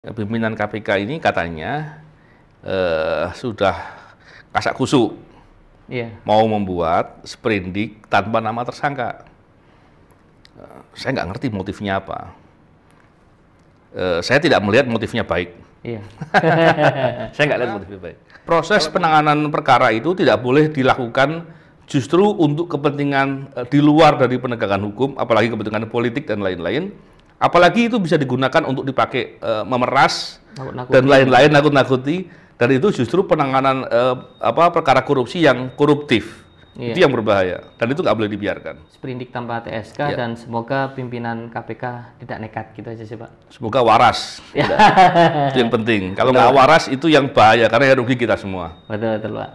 Pimpinan KPK ini katanya sudah kasak kusuk mau membuat sprindik tanpa nama tersangka. Saya nggak ngerti motifnya apa. Saya tidak melihat motifnya baik. Saya nggak lihat motifnya baik. Proses penanganan perkara itu tidak boleh dilakukan justru untuk kepentingan di luar dari penegakan hukum, apalagi kepentingan politik dan lain-lain. Apalagi itu bisa digunakan untuk dipakai memeras dan lain-lain, nakut-nakuti, dan itu justru penanganan perkara korupsi yang koruptif. Itu yang berbahaya, dan itu nggak boleh dibiarkan. Sprindik tanpa TSK dan semoga pimpinan KPK tidak nekat, gitu aja sih Pak. Semoga waras, itu yang penting. Kalau nggak waras itu yang bahaya, karena ya rugi kita semua. Betul Pak.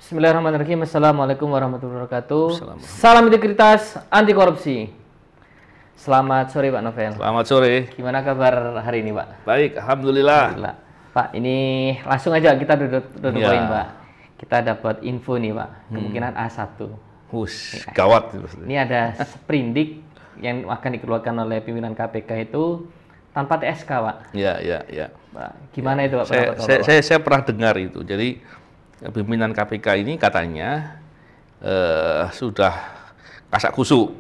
Bismillahirrahmanirrahim. Assalamualaikum warahmatullahi wabarakatuh. Salam integritas, anti korupsi. Selamat sore Pak Novel. Selamat sore. Gimana kabar hari ini Pak? Baik, alhamdulillah. Pak, ini langsung aja kita duduk poin Pak. Kita dapat info nih Pak, kemungkinan A1. Gawat. Ini ada sprindik yang akan dikeluarkan oleh pimpinan KPK itu tanpa TSK Pak. Iya. Pak, gimana itu Pak? Saya pernah dengar itu. Jadi pimpinan KPK ini katanya sudah kasak kusuk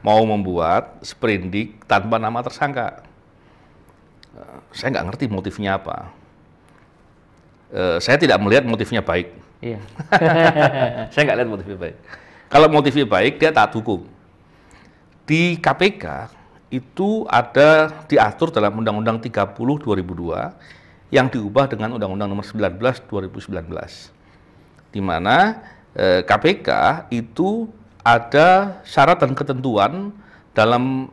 mau membuat sprindik tanpa nama tersangka. Saya nggak ngerti motifnya apa. Saya tidak melihat motifnya baik. Saya nggak lihat motifnya baik. Kalau motifnya baik, dia taat hukum. Di KPK itu ada diatur dalam Undang-Undang 30 2002 yang diubah dengan Undang-Undang Nomor 19 2019, di mana KPK itu ada syarat dan ketentuan dalam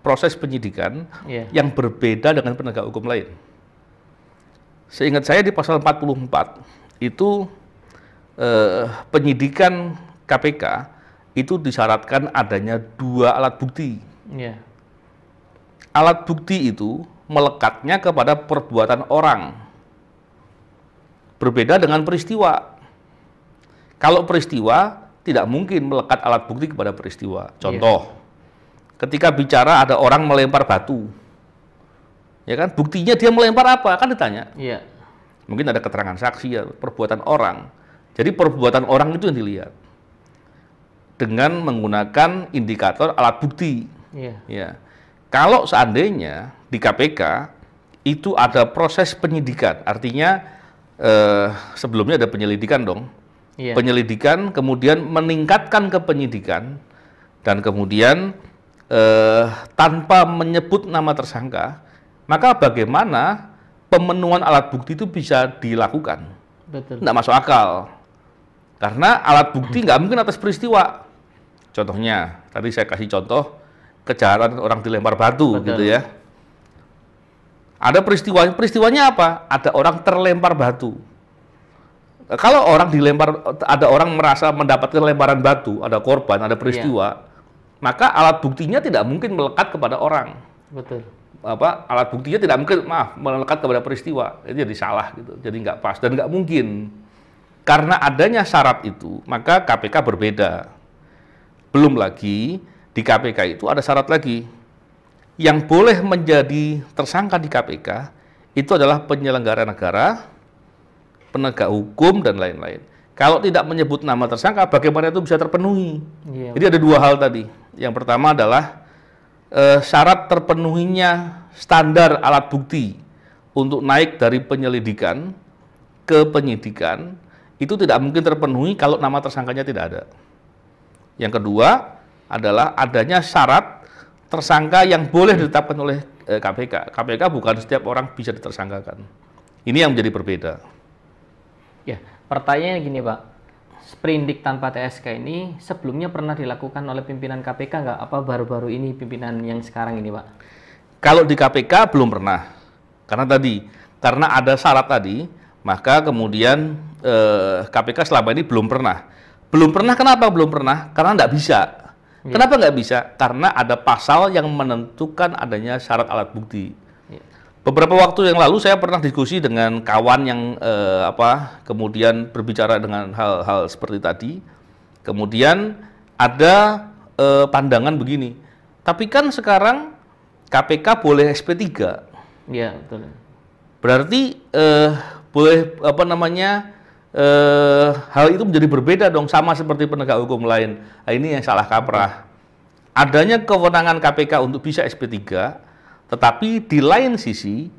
proses penyidikan yang berbeda dengan penegak hukum lain. Seingat saya di pasal 44 itu penyidikan KPK itu disyaratkan adanya 2 alat bukti. Alat bukti itu melekatnya kepada perbuatan orang. Berbeda dengan peristiwa. Kalau peristiwa, tidak mungkin melekat alat bukti kepada peristiwa. Contoh, ketika bicara ada orang melempar batu. Ya kan, buktinya dia melempar apa? Kan ditanya. Mungkin ada keterangan saksi, ya, perbuatan orang. Jadi perbuatan orang itu yang dilihat. Dengan menggunakan indikator alat bukti. Kalau seandainya di KPK itu ada proses penyidikan, artinya sebelumnya ada penyelidikan dong, penyelidikan kemudian meningkatkan ke penyidikan dan kemudian tanpa menyebut nama tersangka, maka bagaimana pemenuhan alat bukti itu bisa dilakukan? Nggak masuk akal, karena alat bukti nggak mungkin atas peristiwa. Contohnya, tadi saya kasih contoh kejahatan orang dilempar batu, gitu ya. Ada peristiwanya apa? Ada orang terlempar batu. Kalau orang dilempar, ada orang merasa mendapatkan lemparan batu, ada korban, ada peristiwa, maka alat buktinya tidak mungkin melekat kepada orang. Alat buktinya tidak mungkin, melekat kepada peristiwa. Itu jadi salah, gitu. Jadi nggak pas dan nggak mungkin. Karena adanya syarat itu, maka KPK berbeda. Belum lagi di KPK itu ada syarat lagi. Yang boleh menjadi tersangka di KPK itu adalah penyelenggara negara, penegak hukum, dan lain-lain. Kalau tidak menyebut nama tersangka, bagaimana itu bisa terpenuhi? Jadi ada 2 hal tadi. Yang pertama adalah syarat terpenuhinya standar alat bukti untuk naik dari penyelidikan ke penyidikan itu tidak mungkin terpenuhi kalau nama tersangkanya tidak ada. Yang kedua adalah adanya syarat tersangka yang boleh ditetapkan oleh KPK. KPK bukan setiap orang bisa ditersangkakan. Ini yang menjadi berbeda. Pertanyaannya gini Pak, sprindik tanpa TSK ini sebelumnya pernah dilakukan oleh pimpinan KPK nggak? Apa baru-baru ini pimpinan yang sekarang ini Pak? Kalau di KPK belum pernah. Karena ada syarat tadi, maka kemudian KPK selama ini belum pernah. Belum pernah, kenapa belum pernah? Karena nggak bisa. Kenapa nggak bisa? Karena ada pasal yang menentukan adanya syarat alat bukti. Beberapa waktu yang lalu saya pernah diskusi dengan kawan yang kemudian berbicara dengan hal-hal seperti tadi. Kemudian ada pandangan begini. Tapi kan sekarang KPK boleh SP3. Iya, betul. Berarti boleh hal itu menjadi berbeda dong, sama seperti penegak hukum lain. Nah, ini yang salah kaprah. Adanya kewenangan KPK untuk bisa SP3, tetapi di lain sisi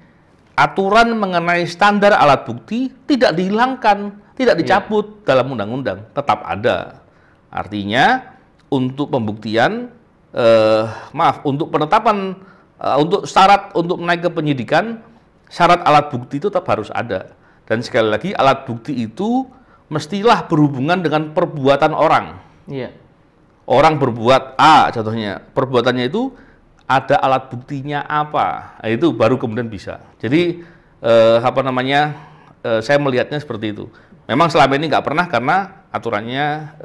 aturan mengenai standar alat bukti tidak dihilangkan, tidak dicabut dalam undang-undang, tetap ada. Artinya untuk pembuktian, untuk penetapan, untuk syarat untuk naik ke penyidikan, syarat alat bukti itu tetap harus ada. Dan sekali lagi alat bukti itu mestilah berhubungan dengan perbuatan orang. Iya. Orang berbuat A, contohnya, perbuatannya itu ada alat buktinya apa, nah, itu baru kemudian bisa. Jadi saya melihatnya seperti itu. Memang selama ini nggak pernah karena aturannya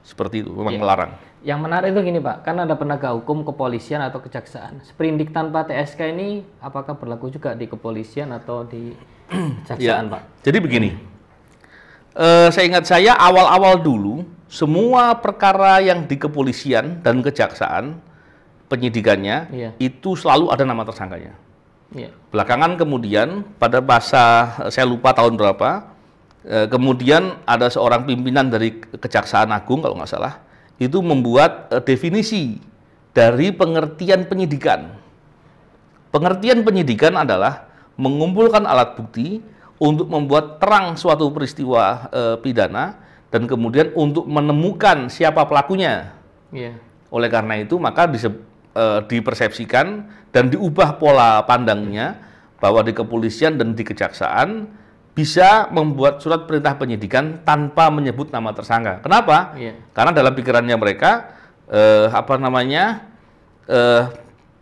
seperti itu, memang melarang. Yang menarik itu gini Pak, kan ada penegak hukum, kepolisian atau kejaksaan. Sprindik tanpa TSK ini apakah berlaku juga di kepolisian atau di kejaksaan Pak? Jadi begini, saya ingat awal-awal dulu, semua perkara yang di kepolisian dan kejaksaan, penyidikannya, itu selalu ada nama tersangkanya. Belakangan kemudian, pada masa, saya lupa tahun berapa, kemudian ada seorang pimpinan dari Kejaksaan Agung, kalau nggak salah, itu membuat definisi dari pengertian penyidikan. Pengertian penyidikan adalah mengumpulkan alat bukti untuk membuat terang suatu peristiwa pidana, dan kemudian untuk menemukan siapa pelakunya. Oleh karena itu, maka dipersepsikan dan diubah pola pandangnya bahwa di kepolisian dan di kejaksaan bisa membuat surat perintah penyidikan tanpa menyebut nama tersangka. Kenapa? Karena dalam pikirannya mereka,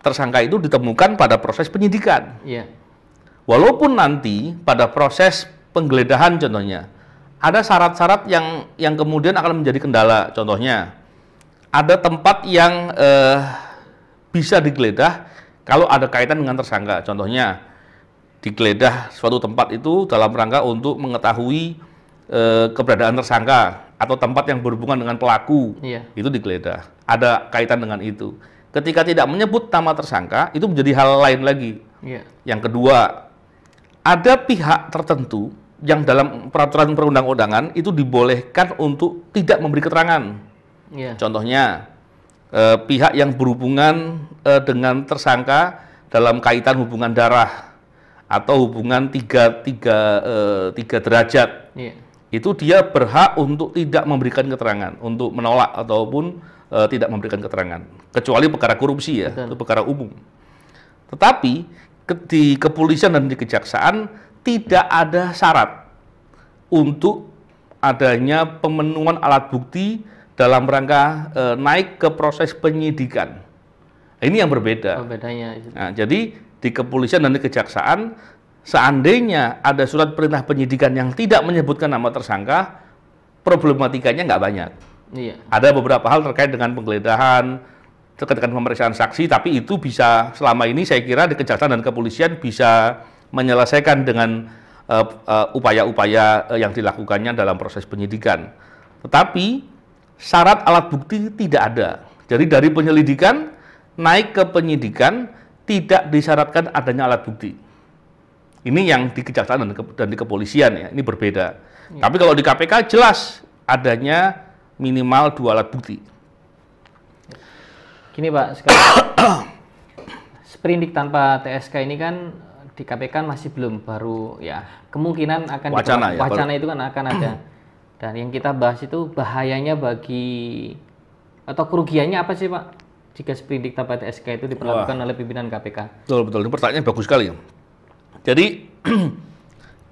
tersangka itu ditemukan pada proses penyidikan. Walaupun nanti pada proses penggeledahan contohnya, ada syarat-syarat yang kemudian akan menjadi kendala. Contohnya, ada tempat yang bisa digeledah kalau ada kaitan dengan tersangka. Contohnya, digeledah suatu tempat itu dalam rangka untuk mengetahui keberadaan tersangka atau tempat yang berhubungan dengan pelaku. Itu digeledah. Ada kaitan dengan itu. Ketika tidak menyebut nama tersangka, itu menjadi hal lain lagi. Yang kedua, ada pihak tertentu yang dalam peraturan perundang-undangan itu dibolehkan untuk tidak memberi keterangan. Contohnya, pihak yang berhubungan dengan tersangka dalam kaitan hubungan darah atau hubungan tiga derajat, itu dia berhak untuk tidak memberikan keterangan, untuk menolak ataupun tidak memberikan keterangan, kecuali perkara korupsi ya, itu perkara umum. Tetapi di kepolisian dan di kejaksaan tidak ada syarat untuk adanya pemenuhan alat bukti dalam rangka naik ke proses penyidikan. Ini yang berbeda. Nah, jadi di kepolisian dan di kejaksaan, seandainya ada surat perintah penyidikan yang tidak menyebutkan nama tersangka, problematikanya nggak banyak. Ada beberapa hal terkait dengan penggeledahan, terkait dengan pemeriksaan saksi, tapi itu bisa selama ini saya kira di kejaksaan dan kepolisian bisa menyelesaikan dengan upaya-upaya yang dilakukannya dalam proses penyidikan. Tetapi syarat alat bukti tidak ada. Jadi dari penyelidikan naik ke penyidikan tidak disyaratkan adanya alat bukti. Ini yang di kejaksaan dan di kepolisian ya, ini berbeda. Tapi kalau di KPK jelas adanya minimal 2 alat bukti. Gini Pak, sekarang sprindik tanpa TSK ini kan di KPK masih belum, baru ya kemungkinan akan wacana itu kan akan ada. Dan yang kita bahas itu bahayanya bagi atau kerugiannya apa sih Pak jika sprindik tanpa TSK itu diperlakukan oleh pimpinan KPK? Betul, ini pertanyaan bagus sekali. Jadi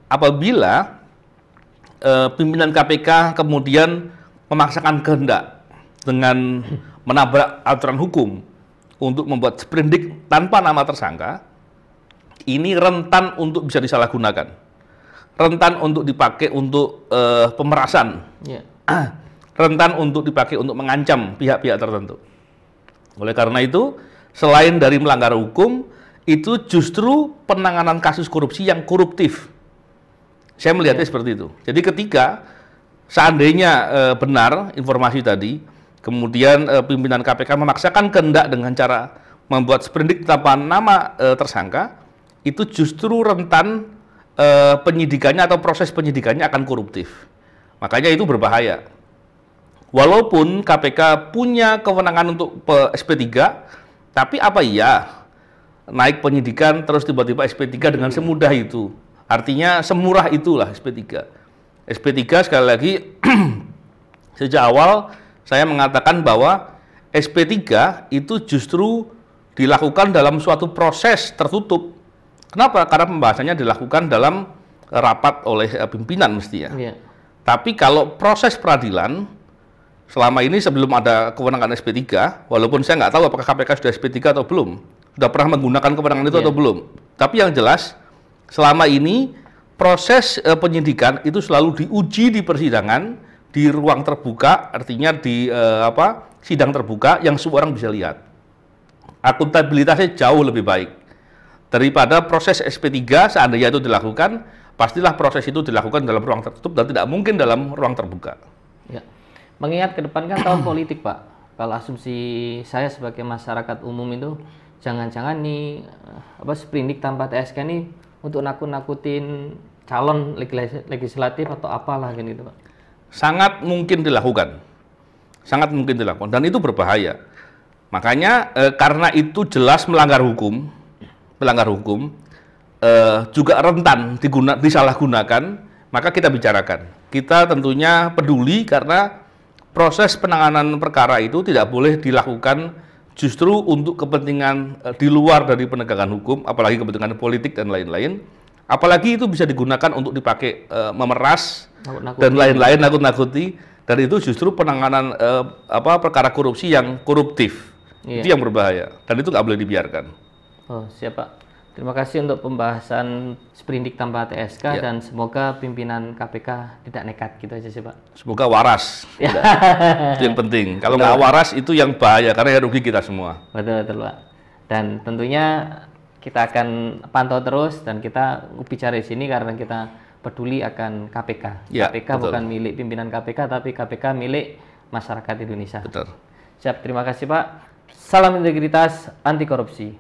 apabila pimpinan KPK kemudian memaksakan kehendak dengan menabrak aturan hukum untuk membuat sprindik tanpa nama tersangka, ini rentan untuk bisa disalahgunakan, rentan untuk dipakai untuk pemerasan, rentan untuk dipakai untuk mengancam pihak-pihak tertentu. Oleh karena itu, selain dari melanggar hukum, itu justru penanganan kasus korupsi yang koruptif. Saya melihatnya seperti itu. Jadi ketika seandainya benar informasi tadi, kemudian pimpinan KPK memaksakan kehendak dengan cara membuat sprindik tanpa nama tersangka, itu justru rentan penyidikannya atau proses penyidikannya akan koruptif. Makanya itu berbahaya. Walaupun KPK punya kewenangan untuk SP3, tapi apa iya naik penyidikan terus tiba-tiba SP3 dengan semudah itu? Artinya semurah itulah SP3. SP3 sekali lagi sejak awal saya mengatakan bahwa SP3 itu justru dilakukan dalam suatu proses tertutup. Kenapa? Karena pembahasannya dilakukan dalam rapat oleh pimpinan mestinya. Yeah. Tapi kalau proses peradilan selama ini sebelum ada kewenangan SP3, walaupun saya nggak tahu apakah KPK sudah SP3 atau belum, sudah pernah menggunakan kewenangan itu atau belum. Tapi yang jelas, selama ini proses penyidikan itu selalu diuji di persidangan, di ruang terbuka, artinya di sidang terbuka yang semua orang bisa lihat. Akuntabilitasnya jauh lebih baik daripada proses SP3. Seandainya itu dilakukan, pastilah proses itu dilakukan dalam ruang tertutup dan tidak mungkin dalam ruang terbuka. Ya. Mengingat ke depan kan tahun politik, Pak. Kalau asumsi saya sebagai masyarakat umum itu, jangan-jangan nih sprindik tanpa TSK ini untuk nakut-nakutin calon legislatif atau apalah gitu, Pak. Sangat mungkin dilakukan. Sangat mungkin dilakukan dan itu berbahaya. Makanya karena itu jelas melanggar hukum, juga rentan disalahgunakan, maka kita bicarakan. Kita tentunya peduli karena proses penanganan perkara itu tidak boleh dilakukan justru untuk kepentingan di luar dari penegakan hukum, apalagi kepentingan politik dan lain-lain. Apalagi itu bisa digunakan untuk dipakai memeras dan lain-lain, nakut-nakuti, dan itu justru penanganan perkara korupsi yang koruptif. Iya. Itu yang berbahaya dan itu nggak boleh dibiarkan. Oh, siap, Pak. Terima kasih untuk pembahasan sprindik tanpa TSK dan semoga pimpinan KPK tidak nekat gitu aja sih, Pak. Semoga waras. Itu yang penting. Kalau nggak waras itu yang bahaya karena rugi kita semua. Betul, Pak. Dan tentunya kita akan pantau terus dan kita bicara di sini karena kita peduli akan KPK. Ya, KPK betul. Bukan milik pimpinan KPK tapi KPK milik masyarakat Indonesia. Betul. Siap, terima kasih, Pak. Salam integritas, anti korupsi.